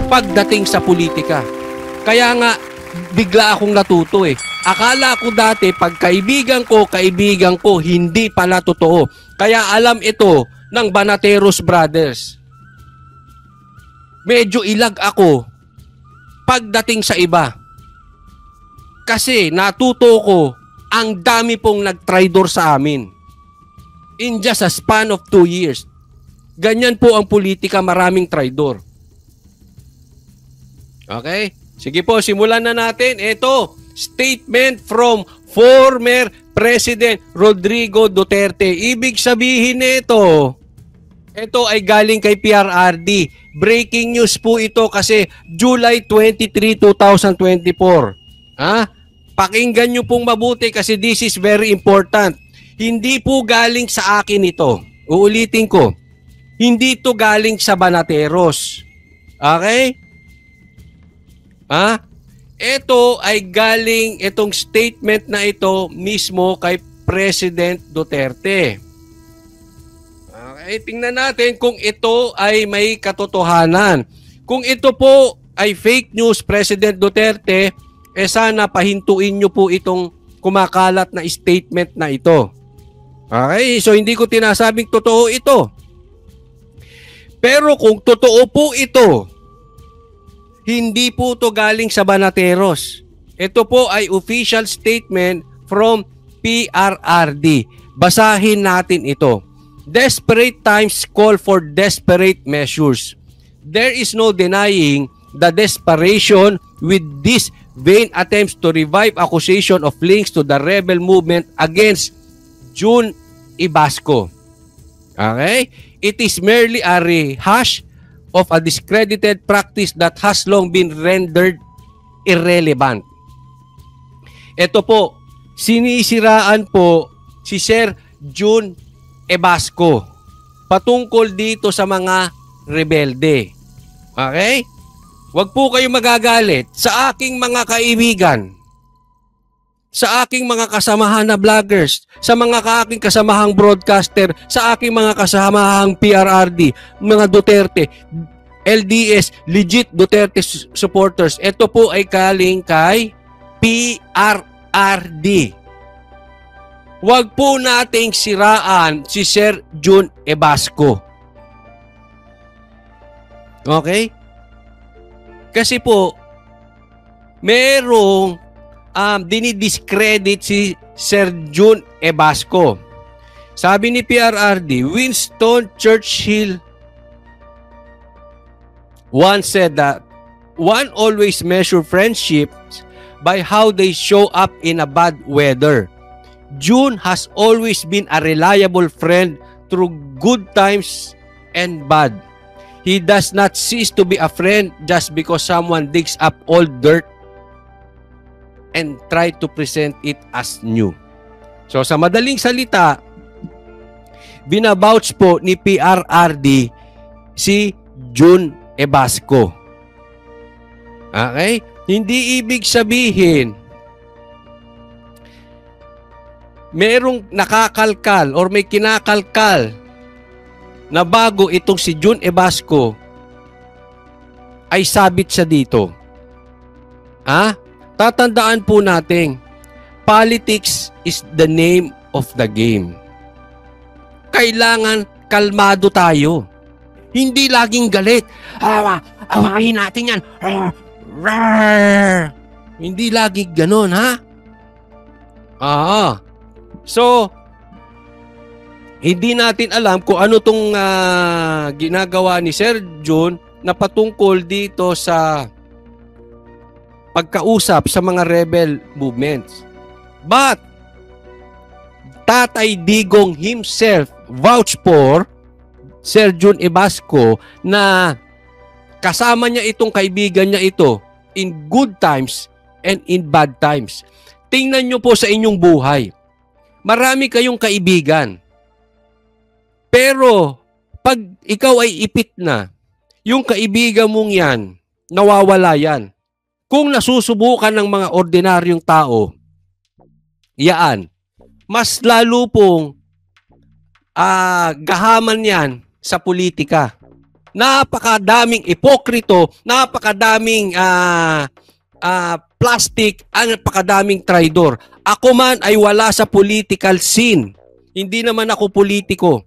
pagdating sa politika. Kaya nga, bigla akong natuto eh. Akala ko dati, pag kaibigan ko, hindi pala totoo. Kaya alam ito ng Banateros Brothers. Medyo ilag ako pagdating sa iba. Kasi natuto ko, ang dami pong nag-traitor sa amin. In just a span of 2 years. Ganyan po ang politika, maraming traidor. Okay? Sige po, simulan na natin. Ito, statement from former President Rodrigo Duterte. Ibig sabihin nito, ito ay galing kay PRRD. Breaking news po ito kasi July 23, 2024. Ha? Pakinggan nyo pong mabuti kasi this is very important. Hindi po galing sa akin ito. Uulitin ko. Hindi ito galing sa Banateros. Okay? Ha? Ito ay galing, itong statement na ito mismo kay President Duterte. Okay, tingnan natin kung ito ay may katotohanan. Kung ito po ay fake news, President Duterte, sana pahintuin nyo po itong kumakalat na statement na ito. Okay, so hindi ko tinasabing totoo ito. Pero kung totoo po ito, hindi po ito galing sa Banateros. Ito po ay official statement from PRRD. Basahin natin ito. Desperate times call for desperate measures. There is no denying the desperation with these vain attempts to revive accusation of links to the rebel movement against June Ibasco. Okay? It is merely a rehash of a discredited practice that has long been rendered irrelevant. Ito po, sinisiraan po si Sir June Ibasco patungkol dito sa mga rebelde. Okay? Huwag po kayo magagalit sa aking mga kaibigan, sa aking mga kasamahan na vloggers, sa mga aking kasamahang broadcaster, sa aking mga kasamahang PRRD, mga Duterte, LDS, legit Duterte supporters. Ito po ay galing kay PRRD. Huwag po nating siraan si Sir June Ibasco. Okay? Kasi po, merong dinidiscredit si Sir June Ibasco. Sabi ni PRRD, Winston Churchill once said that one always measure friendships by how they show up in a bad weather. June has always been a reliable friend through good times and bad. He does not cease to be a friend just because someone digs up old dirt and try to present it as new. So sa madaling salita, binabouch po ni PRRD si June Ibasco. Okay? Hindi ibig sabihin merong nakakalkal or may kinakalkal na bago itong si June Ibasco ay sabit siya dito. Tatandaan po natin, politics is the name of the game. Kailangan kalmado tayo. Hindi laging galit. Awahin natin yan. Hindi laging ganon, ha? So, hindi natin alam kung ano tong ginagawa ni Sir June na patungkol dito sa pagkausap sa mga rebel movements. But, Tatay Digong himself vouch for Sir June Ibasco na kasama niya itong kaibigan niya ito in good times and in bad times. Tingnan nyo po sa inyong buhay. Marami kayong kaibigan. Pero, pag ikaw ay ipit na, yung kaibigan mong yan, nawawala yan. Kung nasusubukan ng mga ordinaryong tao, yaan, mas lalo pong gahaman yan sa politika. napakadaming ipokrito, napakadaming plastic, napakadaming traidor. Ako man ay wala sa political scene. Hindi naman ako politiko.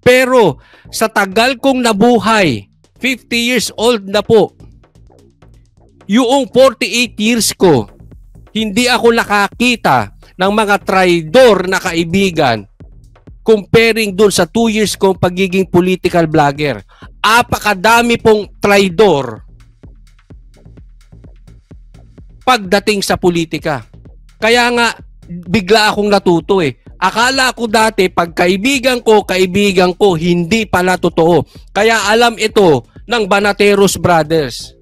Pero sa tagal kong nabuhay, 50 years old na po, yung 48 years ko, hindi ako nakakita ng mga traidor na kaibigan comparing dun sa 2 years kong pagiging political vlogger. Apakadami pong traidor pagdating sa politika. Kaya nga, bigla akong natuto eh. Akala ko dati, pag kaibigan ko, hindi pala totoo. Kaya alam ito ng Banateros Brothers.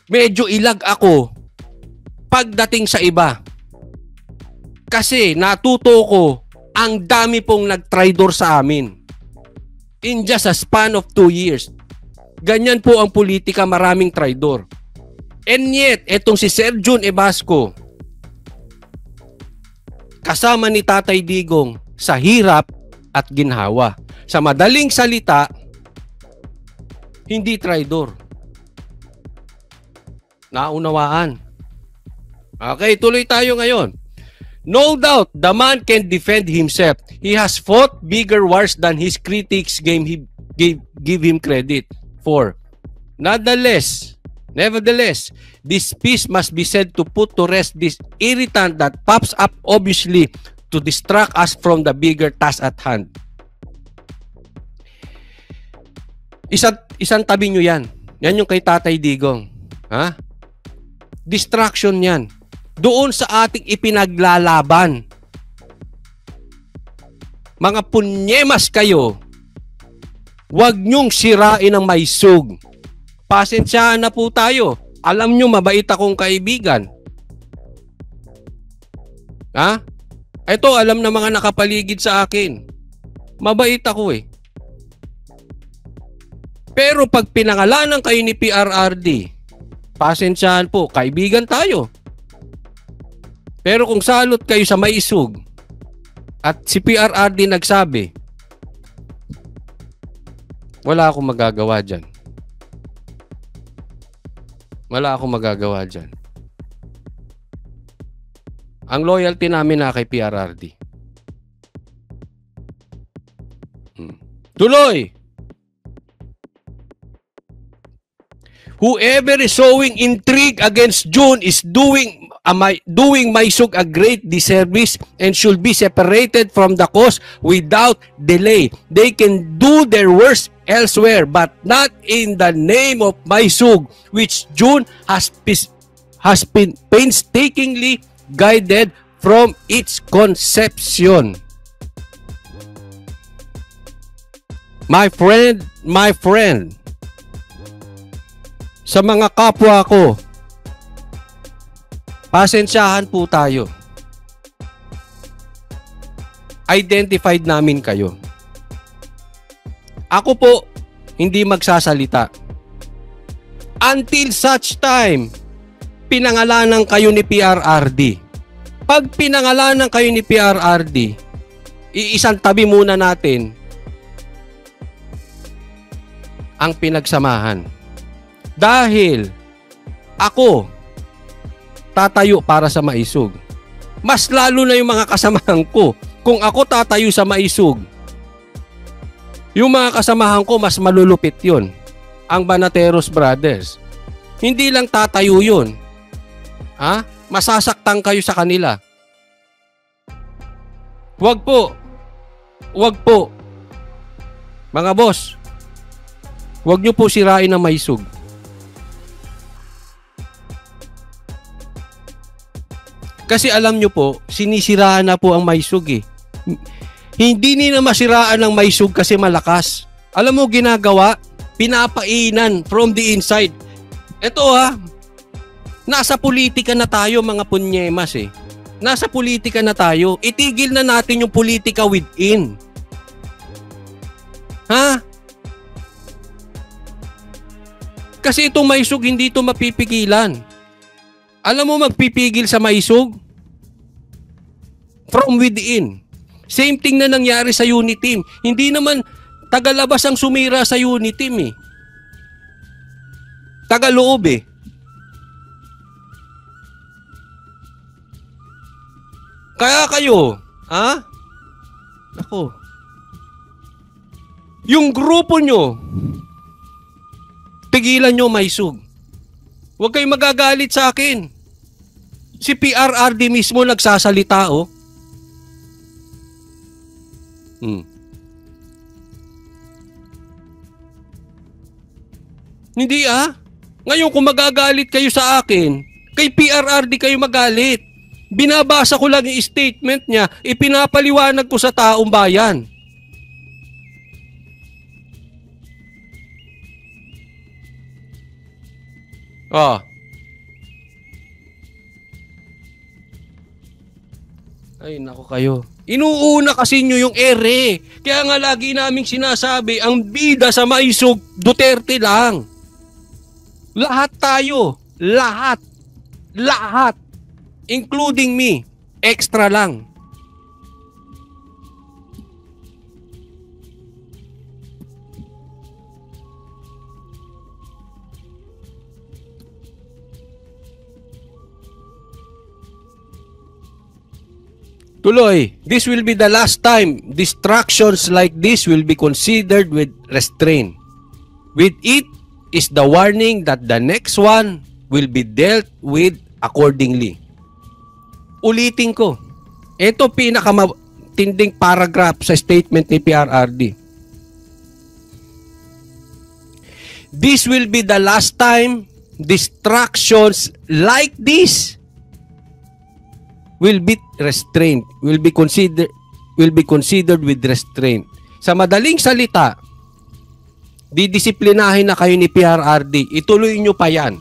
Medyo ilag ako pagdating sa iba. Kasi natuto ko, ang dami pong nag-traidor sa amin. In just a span of 2 years. Ganyan po ang politika, maraming traidor. And yet, etong si Sir Jun Ebasco, kasama ni Tatay Digong sa hirap at ginhawa. Sa madaling salita, hindi traidor. Naunawaan. Okay, tuloy tayo ngayon. No doubt, the man can defend himself. He has fought bigger wars than his critics give him credit for. Nevertheless, this piece must be said to put to rest this irritant that pops up obviously to distract us from the bigger task at hand. Isang tabi nyo yan. Yan yung kay Tatay Digong. Ha? Distraction yan. Doon sa ating ipinaglalaban. Mga punyemas kayo, huwag nyong sirain ang maisug. Pasensyahan na po tayo. Alam nyo, mabait akong kaibigan. Ha? Ito, alam na mga nakapaligid sa akin. Mabait ako eh. Pero pag pinangalanan kayo ni PRRD, pasensyahan po, kaibigan tayo. Pero kung salot kayo sa maisug at si PRRD nagsabi, wala akong magagawa dyan. Wala akong magagawa dyan. Ang loyalty namin na kay PRRD. Tuloy! Whoever is showing intrigue against June is doing Maysug a great disservice and should be separated from the cause without delay. They can do their worst elsewhere, but not in the name of Maysug, which June has been painstakingly guided from its conception. My friend, sa mga kapwa ko, pasensyahan po tayo. Identified namin kayo. Ako po, hindi magsasalita. Until such time, pinangalanan kayo ni PRRD. Pag pinangalanan kayo ni PRRD, iisang tabi muna natin ang pinagsamahan. Dahil ako tatayo para sa maisug. Mas lalo na yung mga kasamahan ko. Kung ako tatayo sa maisug, yung mga kasamahan ko mas malulupit yun. Ang Banateros Brothers. Hindi lang tatayo yun. Ha? Masasaktan kayo sa kanila. Wag po. Wag po. Mga boss, wag nyo po sirain ang maisug. Kasi alam nyo po, sinisiraan na po ang maisug eh. Hindi nila masiraan ang maisug kasi malakas. Alam mo ginagawa? Pinapainan from the inside. Ito ha, nasa politika na tayo mga punyemas eh. Nasa politika na tayo. Itigil na natin yung politika within. Ha? Kasi itong maisug hindi ito mapipigilan. Alam mo magpipigil sa maisug? From within. Same thing na nangyari sa unit team. Hindi naman Tagalabas ang sumira sa unit team eh. Tagaloob eh. Kaya kayo, ha? Ako. Yung grupo nyo, tigilan nyo maisug. Huwag kayong magagalit sa akin. Si PRRD mismo nagsasalita, oh. Hindi Ngayon kung magagalit kayo sa akin, kay PRRD kayo magalit. Binabasa ko lang yung statement niya, ipinapaliwanag ko sa taong bayan. Ay, nako kayo. Inuuna kasi nyo yung ere. Kaya nga lagi naming sinasabi, ang bida sa maisog, Duterte lang. Lahat tayo. Lahat. Lahat. Including me. Extra lang. Tuloy, this will be the last time distractions like this will be considered with restraint. With it is the warning that the next one will be dealt with accordingly. Ulitin ko. Ito pinakamatinding paragraph sa statement ni PRRD. This will be the last time distractions like this will be restrained, will be considered with restraint. Sa madaling salita, didisiplinahin na kayo ni PRRD. Ituloy nyo pa yan.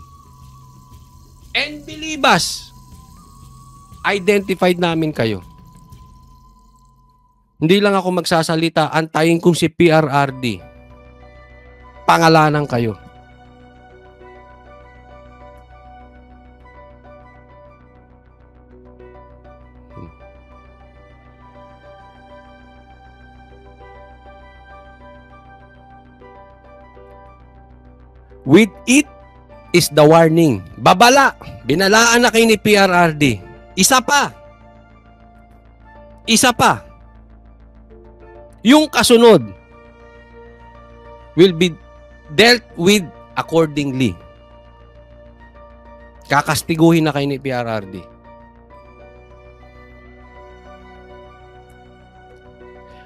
And believe us, identified namin kayo. Hindi lang ako magsasalita, antayin kong si PRRD. Pangalanan kayo. With it is the warning. Babala. Binalaan na kayo ni PRRD. Isa pa. Yung kasunod will be dealt with accordingly. Kakastiguhin na kayo ni PRRD.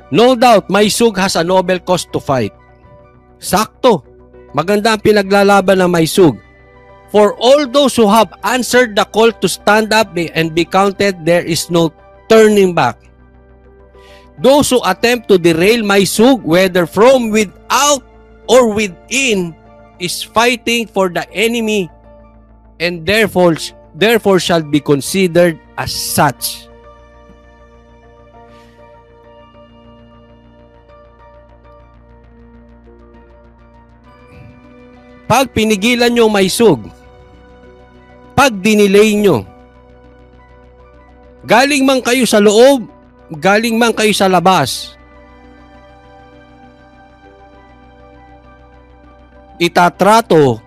No doubt, Maysug has a noble cause to fight. Sakto. Maganda ang pinaglalaban ng Maysug. For all those who have answered the call to stand up and be counted, there is no turning back. Those who attempt to derail Maysug, whether from without or within, is fighting for the enemy and therefore shall be considered as such. Pag pinigilan nyo Maysug, pag dinilay nyo, galing man kayo sa loob, galing man kayo sa labas, itatrato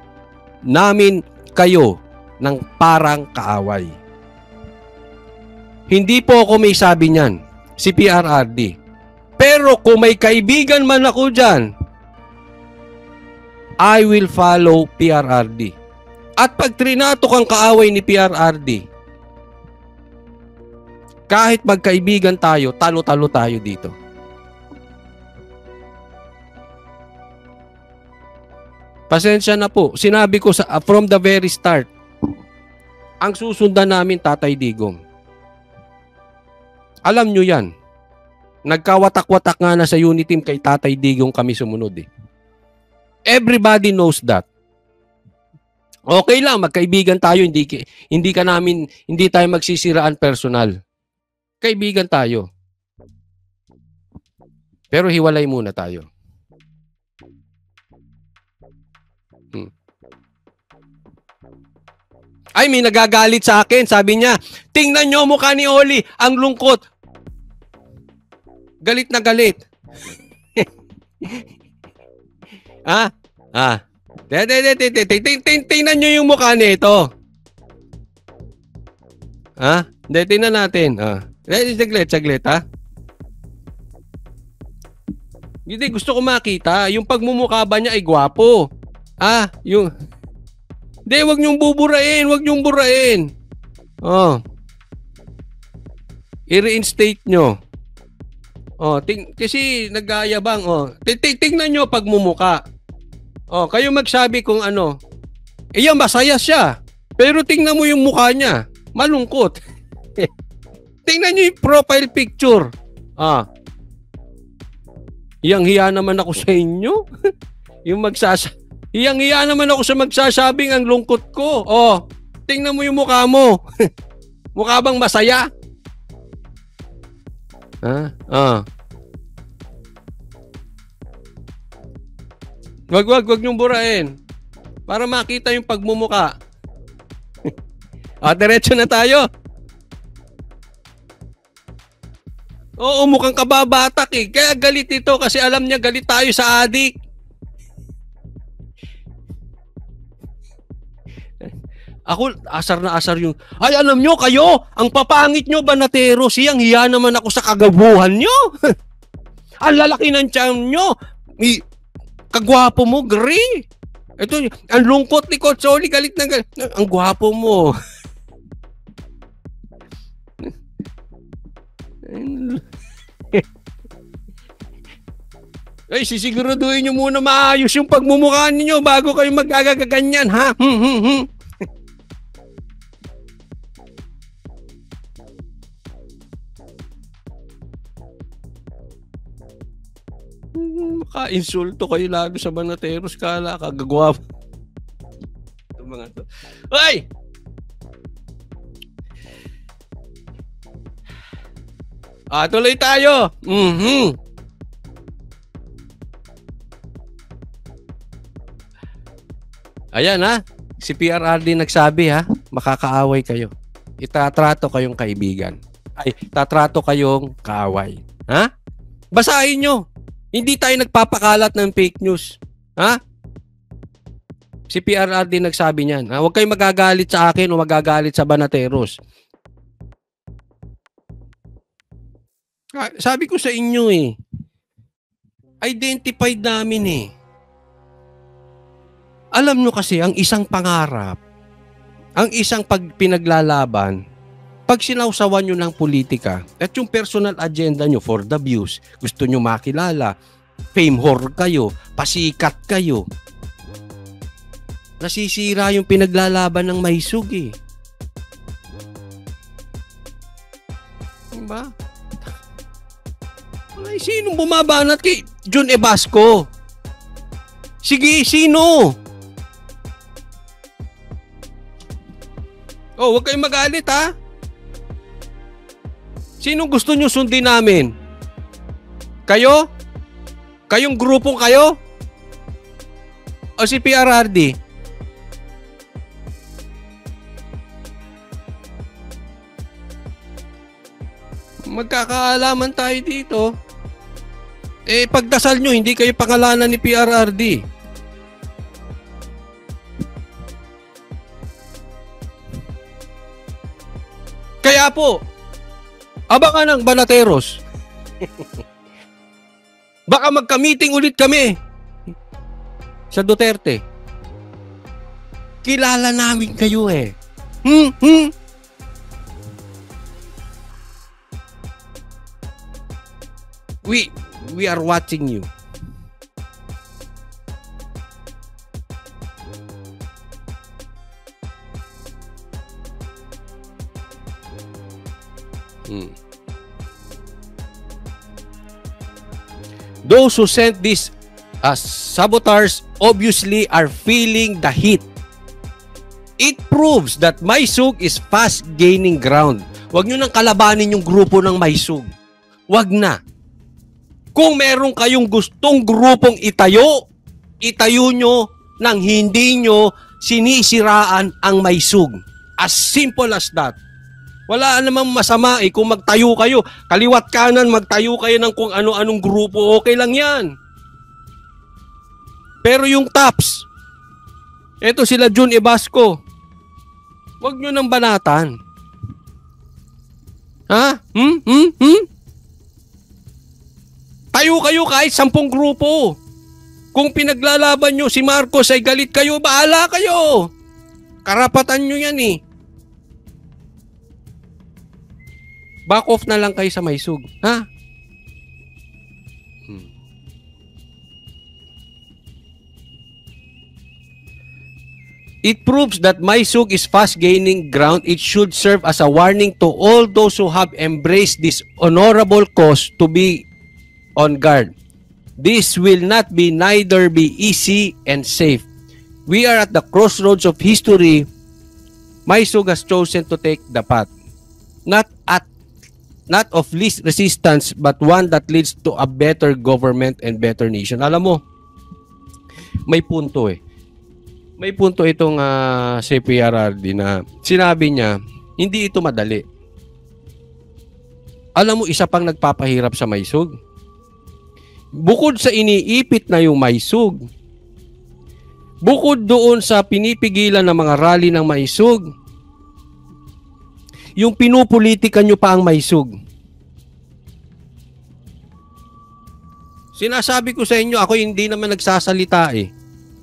namin kayo ng parang kaaway. Hindi po ako may sabi niyan, si PRRD. Pero kung may kaibigan man ako dyan, I will follow PRRD. At pag trinato kang kaaway ni PRRD, kahit magkaibigan tayo, talo-talo tayo dito. Pasensya na po. Sinabi ko from the very start, ang susundan namin Tatay Digong. Alam nyo yan. Nagkawatak-watak nga na sa unit team kay Tatay Digong kami sumunod eh. Everybody knows that. Okay lang, magkaibigan tayo, hindi tayo magsisiraan personal. Kaibigan tayo. Pero hiwalay muna tayo. Ay, may nagagalit sa akin. Sabi niya, tingnan nyo mukha ni Oli, ang lungkot. Galit na galit. Ah? Tingnan nyo yung mukha nito. Hindi, tingnan natin. Saglit, ha? Hindi, gusto ko makita. Yung pagmumukha ba niya ay gwapo? Yung... Hindi, wag niyong buburain. Wag niyong burain. I-reinstate nyo. Kasi nag-aayabang. Tingnan nyo pagmumukha. Kayo magsabi kung ano. Masaya siya. Pero tingnan mo yung mukha niya. Malungkot. Tingnan nyo yung profile picture. Hiyang-hiya naman ako sa inyo. Hiyang-hiya naman ako sa magsasabing ang lungkot ko. Tingnan mo yung mukha mo. Mukha bang masaya? Wag niyong burain. Para makita yung pagmumuka. Diretso na tayo. Oo, mukhang kababatak eh. Kaya galit ito kasi alam niya galit tayo sa adik. Ako, asar na asar yung... Ay, alam nyo kayo, ang papangit nyo, Banatero, hiyang-hiya naman ako sa kagabuhan nyo. Ang lalaki ng tiyan nyo. Kagwapo mo, Gray. Ito, ang lungkot ni Coach Oli, galit na galit. Ang gwapo mo. Ay, sisiguraduhin nyo muna maayos yung pagmumukha ninyo bago kayo magkagaganyan, ha? Maka-insulto kayo lalo sa Banateros, kala kagagwapo. Ito mga to. Ay! Tuloy tayo. Ayan ha. Si PRRD nagsabi ha. Makakaaway kayo. Itatrato kayong kaibigan. Ay, tatrato kayong kaaway. Ha? Basahin nyo. Hindi tayo nagpapakalat ng fake news. Ha? Si PRRD nagsabi niyan. Huwag kayong magagalit sa akin o magagalit sa Banateros. Sabi ko sa inyo eh. Identified namin eh. Alam nyo kasi ang isang pangarap, ang isang pinaglalaban, pag sinawsawan nyo ng politika at yung personal agenda nyo for the views, gusto nyo makilala, fame whore kayo, pasikat kayo, nasisira yung pinaglalaban ng mahisog eh. Diba? Ay, sinong bumabanat kay John Ebasco? Sige, sino? Huwag kayong magalit ha. Sinong gusto nyo sundin namin? Kayo? Kayong grupong kayo? O si PRRD? Magkakaalaman tayo dito. Pagdasal nyo, hindi kayo pangalanan ni PRRD. Kaya po, abangan ng Banateros. Baka magka-meeting ulit kami sa Duterte. Kilala namin kayo eh. We are watching you. Those who sent this saboteurs obviously are feeling the heat. It proves that Maysug is fast gaining ground. Huwag nyo nang kalabanin yung grupo ng Maysug. Huwag na. Kung meron kayong gustong grupong itayo nyo nang hindi nyo sinisiraan ang Maysug. As simple as that. Wala namang masama kung magtayo kayo. Kaliwat kanan, magtayo kayo ng kung ano-anong grupo. Okay lang yan. Pero yung tops, eto sila Jun Ebasco, wag nyo nang banatan. Ha? Tayo kayo kahit 10 grupo. Kung pinaglalaban nyo si Marcos ay galit kayo, bahala kayo. Karapatan nyo yan eh. Back off na lang kayo sa Maysug. Ha? It proves that Maysug is fast gaining ground. It should serve as a warning to all those who have embraced this honorable cause to be on guard. This will not be neither be easy and safe. We are at the crossroads of history. Maysug has chosen to take the path, not of least resistance, but one that leads to a better government and better nation. Alam mo, may punto eh. May punto itong si PRRD na sinabi niya, hindi ito madali. Alam mo, isa pang nagpapahirap sa Maysug. Bukod sa iniipit na yung Maysug, bukod doon sa pinipigilan ng mga rally ng Maysug, yung pinupolitika nyo pa ang Maysug. Sinasabi ko sa inyo, ako hindi naman nagsasalita eh.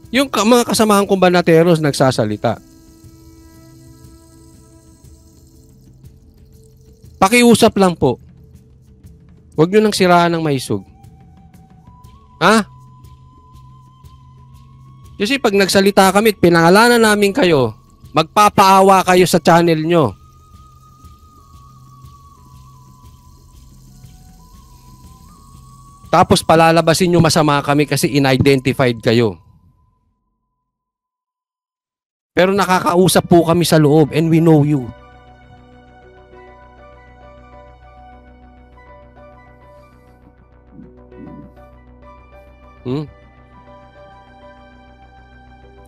Yung mga kasamahan kong banateros nagsasalita. Pakiusap lang po. Huwag nyo nang siraan ng Maysug. Ha? Kasi pag nagsalita kami at pinangalanan namin kayo, magpapaawa kayo sa channel nyo. Tapos palalabasin nyo masama kami kasi in-identified kayo. Pero nakakausap po kami sa loob and we know you.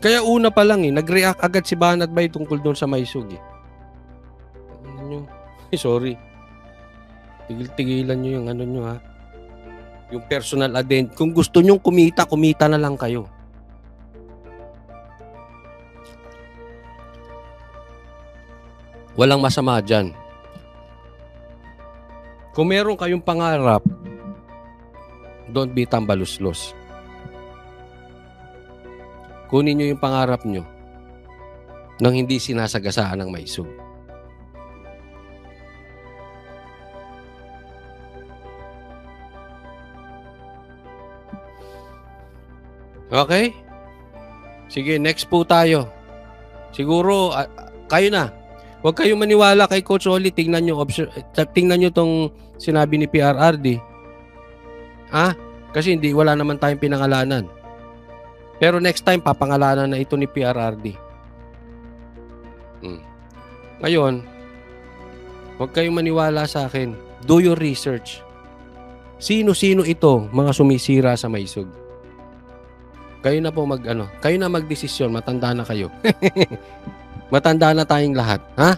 Kaya una pa lang nag-react agad si Banat Bay tungkol doon sa Maysug eh. Ano nyo? Sorry. Tigil-tigilan nyo yung ano nyo ha. Yung personal addend. Kung gusto nyong kumita, kumita na lang kayo. Walang masama dyan. Kung meron kayong pangarap, don't be tambaluslos. Kunin nyo yung pangarap nyo nang hindi sinasagasaan ng Maysug. Okay? Sige, next po tayo. Siguro, kayo na. Huwag kayong maniwala kay Coach Oli. Tingnan nyo tong sinabi ni PRRD. Kasi wala naman tayong pinangalanan. Pero next time, papangalanan na ito ni PRRD. Ngayon, huwag kayong maniwala sa akin. Do your research. Sino-sino ito, mga sumisira sa Maysug? Kayo na po kayo na magdesisyon, matanda na kayo. Matanda na tayong lahat, ha?